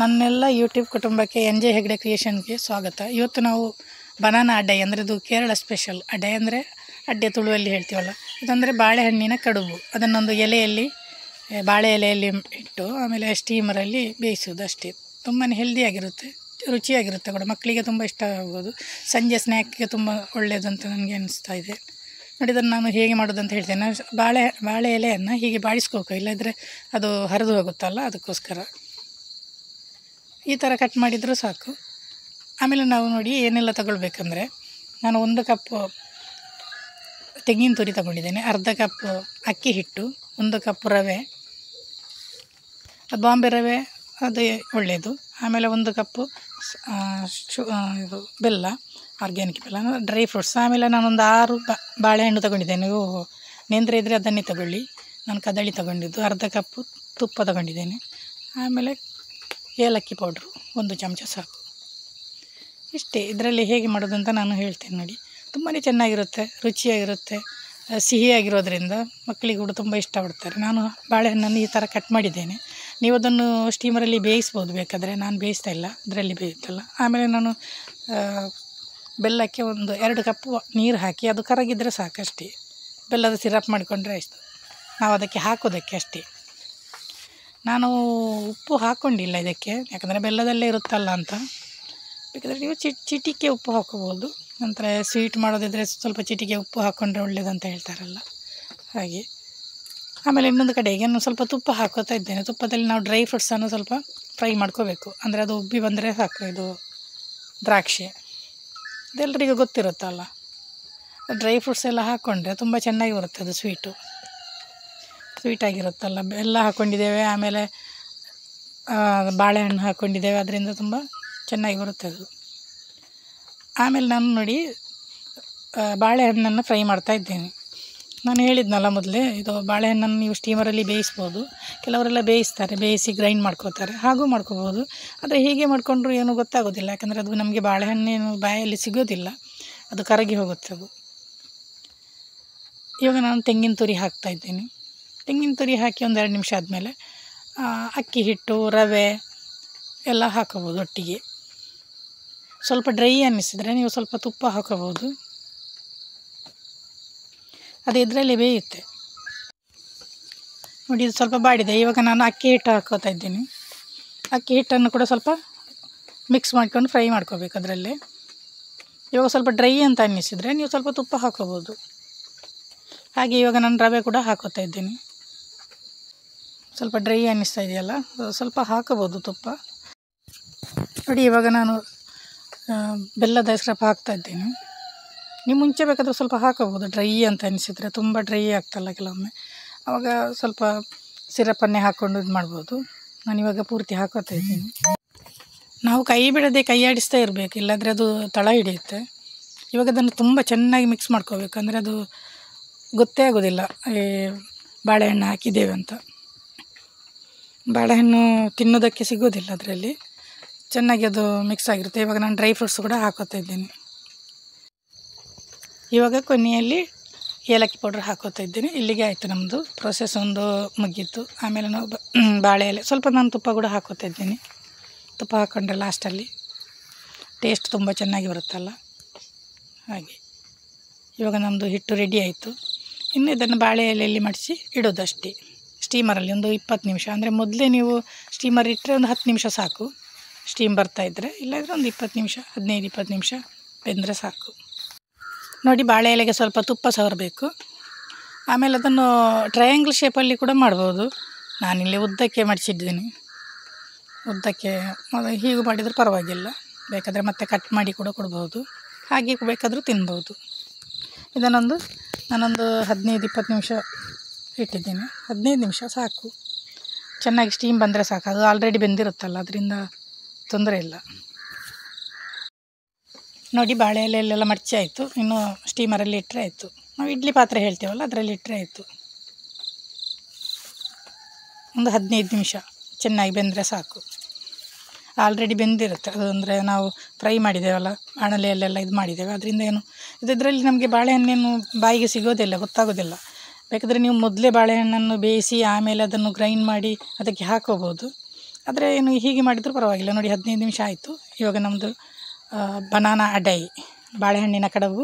ನನ್ನೆಲ್ಲ ಯೂಟ್ಯೂಬ್ ಕುಟುಂಬಕ್ಕೆ NJ ಹೆಗ್ಡೆ ಕ್ರಿಯೇಷನ್ಗೆ ಸ್ವಾಗತ. ಇವತ್ತು ನಾವು ಬನಾನಾ ಅಡ್ಡೆ ಅಂದರೆ ಇದು ಕೇರಳ ಸ್ಪೆಷಲ್ ಅಡ್ಡೆ ಅಂದರೆ ಅಡ್ಡೆ ತುಳುವಲ್ಲಿ ಹೇಳ್ತೀವಲ್ಲ, ಇದಂದರೆ ಬಾಳೆಹಣ್ಣಿನ ಕಡುಬು. ಅದನ್ನೊಂದು ಎಲೆಯಲ್ಲಿ ಬಾಳೆ ಎಲೆಯಲ್ಲಿ ಇಟ್ಟು ಆಮೇಲೆ ಸ್ಟೀಮರಲ್ಲಿ ಬೇಯಿಸೋದು ಅಷ್ಟೇ. ತುಂಬಾ ಹೆಲ್ದಿಯಾಗಿರುತ್ತೆ, ರುಚಿಯಾಗಿರುತ್ತೆ ಕೂಡ, ಮಕ್ಕಳಿಗೆ ತುಂಬ ಇಷ್ಟ ಆಗ್ಬೋದು. ಸಂಜೆ ಸ್ನ್ಯಾಕ್ಗೆ ತುಂಬ ಒಳ್ಳೆಯದು ಅಂತ ನನಗೆ ಅನಿಸ್ತಾ ಇದೆ. ನೋಡಿ, ಇದನ್ನು ನಾನು ಹೇಗೆ ಮಾಡೋದು ಅಂತ ಹೇಳ್ತೇನೆ. ಬಾಳೆ ಎಲೆಯನ್ನು ಹೀಗೆ ಬಾಡಿಸ್ಕೋಬೇಕು, ಇಲ್ಲದ್ರೆ ಅದು ಹರಿದು ಹೋಗುತ್ತಲ್ಲ, ಅದಕ್ಕೋಸ್ಕರ ಈ ಥರ ಕಟ್ ಮಾಡಿದರೂ ಸಾಕು. ಆಮೇಲೆ ನಾವು ನೋಡಿ ಏನೆಲ್ಲ ತಗೊಳ್ಬೇಕಂದ್ರೆ, ನಾನು 1 ಕಪ್ ತೆಂಗಿನ ತುರಿ ತಗೊಂಡಿದ್ದೇನೆ, ಅರ್ಧ ಕಪ್ ಅಕ್ಕಿ ಹಿಟ್ಟು, 1 ಕಪ್ ರವೆ, ಬಾಂಬೆ ರವೆ ಅದು ಒಳ್ಳೆಯದು. ಆಮೇಲೆ 1 ಕಪ್ಪು ಇದು ಬೆಲ್ಲ, ಆರ್ಗ್ಯಾನಿಕ್ ಬೆಲ್ಲ, ಡ್ರೈ ಫ್ರೂಟ್ಸ್. ಆಮೇಲೆ ನಾನೊಂದು 6 ಬಾಳೆಹಣ್ಣು ತಗೊಂಡಿದ್ದೇನೆ. ನೀವು ನೇಂದ್ರ ಇದ್ದರೆ ಅದನ್ನೇ ತಗೊಳ್ಳಿ. ನಾನು ಕದಳಿ ತಗೊಂಡಿದ್ದು. ಅರ್ಧ ಕಪ್ಪು ತುಪ್ಪ ತಗೊಂಡಿದ್ದೇನೆ. ಆಮೇಲೆ ಏಲಕ್ಕಿ ಪೌಡ್ರು 1 ಚಮಚ ಸಾಕು. ಇಷ್ಟೇ. ಇದರಲ್ಲಿ ಹೇಗೆ ಮಾಡೋದು ಅಂತ ನಾನು ಹೇಳ್ತೇನೆ ನೋಡಿ. ತುಂಬಾ ಚೆನ್ನಾಗಿರುತ್ತೆ, ರುಚಿಯಾಗಿರುತ್ತೆ, ಸಿಹಿಯಾಗಿರೋದ್ರಿಂದ ಮಕ್ಕಳಿಗೆ ಕೂಡ ತುಂಬ ಇಷ್ಟಪಡ್ತಾರೆ. ನಾನು ಬಾಳೆಹಣ್ಣನ್ನು ಈ ಥರ ಕಟ್ ಮಾಡಿದ್ದೇನೆ. ನೀವು ಅದನ್ನು ಸ್ಟೀಮರಲ್ಲಿ ಬೇಯಿಸ್ಬೋದು ಬೇಕಾದರೆ, ನಾನು ಬೇಯಿಸ್ತಾ ಇಲ್ಲ, ಅದರಲ್ಲಿ ಬೇಯುತ್ತಲ್ಲ. ಆಮೇಲೆ ನಾನು ಬೆಲ್ಲಕ್ಕೆ 2 ಕಪ್ ನೀರು ಹಾಕಿ ಅದು ಕರಗಿದರೆ ಸಾಕಷ್ಟೇ. ಬೆಲ್ಲದ ಸಿರಪ್ ಮಾಡಿಕೊಂಡ್ರೆ ಆಯಿತು. ನಾವು ಅದಕ್ಕೆ ಹಾಕೋದಕ್ಕೆ ಅಷ್ಟೇ. ನಾನು ಉಪ್ಪು ಹಾಕ್ಕೊಂಡಿಲ್ಲ ಇದಕ್ಕೆ, ಯಾಕಂದರೆ ಬೆಲ್ಲದಲ್ಲೇ ಇರುತ್ತಲ್ಲ ಅಂತ. ಬೇಕಾದರೆ ನೀವು ಚಿಟಿಕೆ ಉಪ್ಪು ಹಾಕೋಬೋದು. ನಂತರ ಸ್ವೀಟ್ ಮಾಡೋದಿದ್ರೆ ಸ್ವಲ್ಪ ಚಿಟಿಕೆ ಉಪ್ಪು ಹಾಕ್ಕೊಂಡ್ರೆ ಒಳ್ಳೆಯದಂತ ಹೇಳ್ತಾರಲ್ಲ, ಹಾಗೆ. ಆಮೇಲೆ ಇನ್ನೊಂದು ಕಡೆಗೆ ನಾನು ಸ್ವಲ್ಪ ತುಪ್ಪ ಹಾಕೋತಾ ಇದ್ದೇನೆ. ತುಪ್ಪದಲ್ಲಿ ನಾವು ಡ್ರೈ ಫ್ರೂಟ್ಸನ್ನು ಸ್ವಲ್ಪ ಫ್ರೈ ಮಾಡ್ಕೋಬೇಕು, ಅಂದರೆ ಅದು ಉಬ್ಬಿ ಬಂದರೆ ಸಾಕು. ಇದು ದ್ರಾಕ್ಷಿ ಇದೆಲ್ಲರಿಗೂ ಗೊತ್ತಿರುತ್ತಲ್ಲ. ಡ್ರೈ ಫ್ರೂಟ್ಸ್ ಎಲ್ಲ ಹಾಕ್ಕೊಂಡ್ರೆ ತುಂಬ ಚೆನ್ನಾಗಿ ಬರುತ್ತೆ, ಅದು ಸ್ವೀಟಾಗಿರುತ್ತಲ್ಲ. ಬೆಲ್ಲ ಹಾಕ್ಕೊಂಡಿದ್ದೇವೆ, ಆಮೇಲೆ ಬಾಳೆಹಣ್ಣು ಹಾಕ್ಕೊಂಡಿದ್ದೇವೆ, ಅದರಿಂದ ತುಂಬ ಚೆನ್ನಾಗಿ ಬರುತ್ತೆ ಅದು. ಆಮೇಲೆ ನಾನು ನೋಡಿ ಬಾಳೆಹಣ್ಣನ್ನು ಫ್ರೈ ಮಾಡ್ತಾ ಇದ್ದೇನೆ. ನಾನು ಹೇಳಿದ್ನಲ್ಲ ಮೊದಲೇ, ಇದು ಬಾಳೆಹಣ್ಣನ್ನು ನೀವು ಸ್ಟೀಮರಲ್ಲಿ ಬೇಯಿಸ್ಬೋದು. ಕೆಲವರೆಲ್ಲ ಬೇಯಿಸಿ ಗ್ರೈಂಡ್ ಮಾಡ್ಕೋತಾರೆ, ಹಾಗೂ ಮಾಡ್ಕೋಬೋದು. ಆದರೆ ಹೀಗೆ ಮಾಡಿಕೊಂಡ್ರು ಏನೂ ಗೊತ್ತಾಗೋದಿಲ್ಲ, ಯಾಕಂದರೆ ಅದು ನಮಗೆ ಬಾಳೆಹಣ್ಣೇನು ಬಾಯಲ್ಲಿ ಸಿಗೋದಿಲ್ಲ, ಅದು ಕರಗಿ ಹೋಗುತ್ತೆ ಅದು. ಇವಾಗ ನಾನು ತೆಂಗಿನ ತುರಿ ಹಾಕ್ತಾ ಇದ್ದೀನಿ. ತೆಂಗಿನ ತುರಿ ಹಾಕಿ 1-2 ನಿಮಿಷ ಆದಮೇಲೆ ಅಕ್ಕಿ ಹಿಟ್ಟು, ರವೆ ಎಲ್ಲ ಹಾಕೋಬೋದು ಒಟ್ಟಿಗೆ. ಸ್ವಲ್ಪ ಡ್ರೈ ಅನ್ನಿಸಿದರೆ ನೀವು ಸ್ವಲ್ಪ ತುಪ್ಪ ಹಾಕೋಬೋದು, ಅದು ಇದರಲ್ಲಿ ಬೇಯುತ್ತೆ. ನೋಡಿ, ಇದು ಸ್ವಲ್ಪ ಬಾಡಿದೆ. ಇವಾಗ ನಾನು ಅಕ್ಕಿ ಹಿಟ್ಟು ಹಾಕೋತಾ ಇದ್ದೀನಿ. ಅಕ್ಕಿ ಹಿಟ್ಟನ್ನು ಕೂಡ ಸ್ವಲ್ಪ ಮಿಕ್ಸ್ ಮಾಡ್ಕೊಂಡು ಫ್ರೈ ಮಾಡ್ಕೋಬೇಕು ಅದರಲ್ಲೇ. ಇವಾಗ ಸ್ವಲ್ಪ ಡ್ರೈ ಅಂತ ಅನ್ನಿಸಿದರೆ ನೀವು ಸ್ವಲ್ಪ ತುಪ್ಪ ಹಾಕೋಬೋದು. ಹಾಗೆ ಇವಾಗ ನಾನು ರವೆ ಕೂಡ ಹಾಕೋತಾ ಇದ್ದೀನಿ. ಸ್ವಲ್ಪ ಡ್ರೈ ಅನ್ನಿಸ್ತಾ ಇದೆಯಲ್ಲ, ಸ್ವಲ್ಪ ಹಾಕೋಬೋದು ತುಪ್ಪ. ನೋಡಿ, ಇವಾಗ ನಾನು ಬೆಲ್ಲದ ಸಿರಪ್ ಹಾಕ್ತಾ ಇದ್ದೀನಿ. ನೀವು ಮುಂಚೆ ಬೇಕಾದರೂ ಸ್ವಲ್ಪ ಹಾಕೋಬೋದು, ಡ್ರೈ ಅಂತ ಅನಿಸಿದರೆ. ತುಂಬ ಡ್ರೈ ಆಗ್ತಲ್ಲ ಕೆಲವೊಮ್ಮೆ, ಆವಾಗ ಸ್ವಲ್ಪ ಸಿರಪನ್ನೇ ಹಾಕ್ಕೊಂಡು ಇದು ಮಾಡ್ಬೋದು. ನಾನಿವಾಗ ಪೂರ್ತಿ ಹಾಕೋತಾ ಇದ್ದೀನಿ. ನಾವು ಕೈ ಬಿಡದೆ ಕೈ ಆಡಿಸ್ತಾ ಇರಬೇಕು, ಇಲ್ಲಾಂದರೆ ಅದು ತಳ ಹಿಡಿಯುತ್ತೆ. ಇವಾಗ ಅದನ್ನು ತುಂಬ ಚೆನ್ನಾಗಿ ಮಿಕ್ಸ್ ಮಾಡ್ಕೋಬೇಕು, ಅಂದರೆ ಅದು ಗೊತ್ತೇ ಆಗೋದಿಲ್ಲ ಬಾಳೆಹಣ್ಣು ಹಾಕಿದ್ದೇವೆ ಅಂತ. ಬಾಳೆಹಣ್ಣು ತಿನ್ನೋದಕ್ಕೆ ಸಿಗೋದಿಲ್ಲ ಅದರಲ್ಲಿ, ಚೆನ್ನಾಗಿ ಅದು ಮಿಕ್ಸ್ ಆಗಿರುತ್ತೆ. ಇವಾಗ ನಾನು ಡ್ರೈ ಫ್ರೂಟ್ಸ್ ಕೂಡ ಹಾಕೋತಾ ಇದ್ದೀನಿ. ಇವಾಗ ಕೊನೆಯಲ್ಲಿ ಏಲಕ್ಕಿ ಪೌಡ್ರ್ ಹಾಕೋತಾ ಇದ್ದೀನಿ. ಇಲ್ಲಿಗೆ ಆಯಿತು ನಮ್ಮದು ಪ್ರೊಸೆಸ್, ಒಂದು ಮುಗೀತು. ಆಮೇಲೆ ನಾವು ಬಾಳೆ ಎಲೆ ಸ್ವಲ್ಪ ನಾನು ತುಪ್ಪ ಕೂಡ ಹಾಕೋತಾ ಇದ್ದೀನಿ. ತುಪ್ಪ ಹಾಕ್ಕೊಂಡ್ರೆ ಲಾಸ್ಟಲ್ಲಿ ಟೇಸ್ಟ್ ತುಂಬ ಚೆನ್ನಾಗಿ ಬರುತ್ತಲ್ಲ, ಹಾಗೆ. ಇವಾಗ ನಮ್ಮದು ಹಿಟ್ಟು ರೆಡಿ ಆಯಿತು. ಇನ್ನು ಇದನ್ನು ಬಾಳೆ ಎಲೆಯಲ್ಲಿ ಮಡಿಸಿ ಇಡೋದಷ್ಟೇ ಸ್ಟೀಮರಲ್ಲಿ, ಒಂದು 20 ನಿಮಿಷ. ಅಂದರೆ ಮೊದಲೇ ನೀವು ಸ್ಟೀಮರ್ ಇಟ್ಟರೆ ಒಂದು 10 ನಿಮಿಷ ಸಾಕು, ಸ್ಟೀಮ್ ಬರ್ತಾಯಿದ್ರೆ. ಇಲ್ಲಾಂದರೆ ಒಂದು 20 ನಿಮಿಷ, 15-20 ನಿಮಿಷ ಬೆಂದರೆ ಸಾಕು. ನೋಡಿ, ಬಾಳೆ ಎಲೆಗೆ ಸ್ವಲ್ಪ ತುಪ್ಪ ಸವರಬೇಕು. ಆಮೇಲೆ ಅದನ್ನು ಟ್ರಯಾಂಗಲ್ ಶೇಪಲ್ಲಿ ಕೂಡ ಮಾಡ್ಬೋದು. ನಾನಿಲ್ಲಿ ಉದ್ದಕ್ಕೆ ಮಡಿಸಿದ್ದೀನಿ. ಉದ್ದಕ್ಕೆ ಹೀಗೂ ಮಾಡಿದರೂ ಪರವಾಗಿಲ್ಲ, ಬೇಕಾದರೆ ಮತ್ತೆ ಕಟ್ ಮಾಡಿ ಕೂಡ ಕೊಡ್ಬೋದು, ಹಾಗೆ ಬೇಕಾದರೂ ತಿನ್ಬೋದು. ನಾನೊಂದು 15-20 ನಿಮಿಷ ಇಟ್ಟಿದ್ದೀನಿ. 15 ನಿಮಿಷ ಸಾಕು, ಚೆನ್ನಾಗಿ ಸ್ಟೀಮ್ ಬಂದರೆ ಸಾಕು. ಅದು ಆಲ್ರೆಡಿ ಬೆಂದಿರುತ್ತಲ್ಲ, ಅದರಿಂದ ತೊಂದರೆ ಇಲ್ಲ. ನೋಡಿ, ಬಾಳೆ ಎಲೆಯಲ್ಲೆಲ್ಲ ಮಡಚಿ ಆಯಿತು. ಇನ್ನು ಸ್ಟೀಮರಲ್ಲಿ ಇಟ್ಟರೆ ಆಯಿತು. ನಾವು ಇಡ್ಲಿ ಪಾತ್ರೆ ಹೇಳ್ತೀವಲ್ಲ, ಅದರಲ್ಲಿ ಇಟ್ಟರೆ ಆಯಿತು. ಒಂದು 15 ನಿಮಿಷ ಚೆನ್ನಾಗಿ ಬೆಂದರೆ ಸಾಕು. ಆಲ್ರೆಡಿ ಬೆಂದಿರುತ್ತೆ ಅದು, ಅಂದರೆ ನಾವು ಫ್ರೈ ಮಾಡಿದ್ದೇವಲ್ಲ, ಬಾಣಲೆಯಲ್ಲೆಲ್ಲ ಇದು ಮಾಡಿದ್ದೇವೆ, ಅದರಿಂದ ಏನು ಇದರಲ್ಲಿ ನಮಗೆ ಬಾಳೆಹಣ್ಣೇನು ಬಾಯಿಗೆ ಸಿಗೋದಿಲ್ಲ, ಗೊತ್ತಾಗೋದಿಲ್ಲ. ಬೇಕಾದರೆ ನೀವು ಮೊದಲೇ ಬಾಳೆಹಣ್ಣನ್ನು ಬೇಯಿಸಿ ಆಮೇಲೆ ಅದನ್ನು ಗ್ರೈಂಡ್ ಮಾಡಿ ಅದಕ್ಕೆ ಹಾಕೋಬೋದು. ಆದರೆ ಏನು ಹೀಗೆ ಮಾಡಿದರೂ ಪರವಾಗಿಲ್ಲ. ನೋಡಿ 15 ನಿಮಿಷ ಆಯಿತು. ಇವಾಗ ನಮ್ಮದು ಬನಾನಾ ಅಡೈ, ಬಾಳೆಹಣ್ಣಿನ ಕಡಬು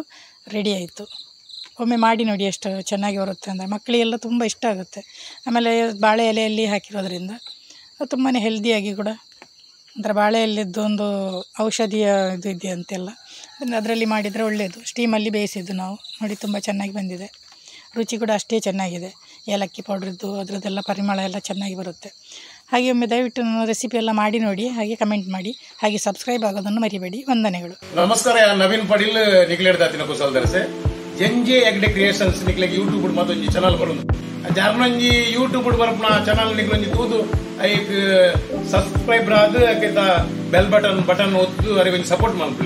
ರೆಡಿ ಆಯಿತು. ಒಮ್ಮೆ ಮಾಡಿ ನೋಡಿ ಎಷ್ಟು ಚೆನ್ನಾಗಿ ಬರುತ್ತೆ ಅಂದರೆ ಮಕ್ಕಳಿಗೆಲ್ಲ ತುಂಬ ಇಷ್ಟ ಆಗುತ್ತೆ. ಆಮೇಲೆ ಬಾಳೆ ಎಲೆಯಲ್ಲಿ ಹಾಕಿರೋದ್ರಿಂದ ತುಂಬಾ ಹೆಲ್ದಿಯಾಗಿ ಕೂಡ, ಅಂದರೆ ಬಾಳೆ ಎಲೆದ್ದು ಒಂದು ಔಷಧಿಯ ಇದು ಇದೆಯಂತೆಲ್ಲ, ಅದರಲ್ಲಿ ಮಾಡಿದರೆ ಒಳ್ಳೆಯದು. ಸ್ಟೀಮಲ್ಲಿ ಬೇಯಿಸಿದ್ದು ನಾವು ನೋಡಿ, ತುಂಬ ಚೆನ್ನಾಗಿ ಬಂದಿದೆ. ರುಚಿ ಕೂಡ ಅಷ್ಟೇ ಚೆನ್ನಾಗಿದೆ. ಏಲಕ್ಕಿ ಪೌಡ್ರದ್ದು ಅದರದ್ದೆಲ್ಲ ಪರಿಮಳ ಎಲ್ಲ ಚೆನ್ನಾಗಿ ಬರುತ್ತೆ. ಹಾಗೆ ಒಮ್ಮೆ ದಯವಿಟ್ಟು ನನ್ನ ರೆಸಿಪಿ ಎಲ್ಲ ಮಾಡಿ ನೋಡಿ, ಹಾಗೆ ಕಮೆಂಟ್ ಮಾಡಿ, ಹಾಗೆ ಸಬ್ಸ್ಕ್ರೈಬ್ ಆಗೋದನ್ನು ಮರಿಬೇಡಿ. ವಂದನೆಗಳು. ನಮಸ್ಕಾರ, ನವೀನ್ ಪಾಟೀಲ್ ನಿಕ್ಲೇಡ್ ದಾತಿನ ಕುಸಲ್ ದರ್ಸೆ ಜಂಜೆ ಎಗ್ಡೆ ಕ್ರಿಯೇಷನ್ಸ್ ನಿಕ್ಲೆಗೆ ಯೂಟ್ಯೂಬ್ ಮತ್ತೊಂದು ಚಾನಲ್ ಬರೋದು ಜಾರ್ನಂಜಿ ಯೂಟ್ಯೂಬ್ ಬರ್ಪನ ಚಾನಲ್ ನಿಕ್ಲೊಂಜಿ ತೂದು ಐಕ್ ಸಬ್ಸ್ಕ್ರೈಬ್ ಆದ ಬೆಲ್ ಬಟನ್ ಒತ್ತು ಅವರಿಗೆ ಸಪೋರ್ಟ್ ಮಾಡ್ಕೊಳ್ಳಿ.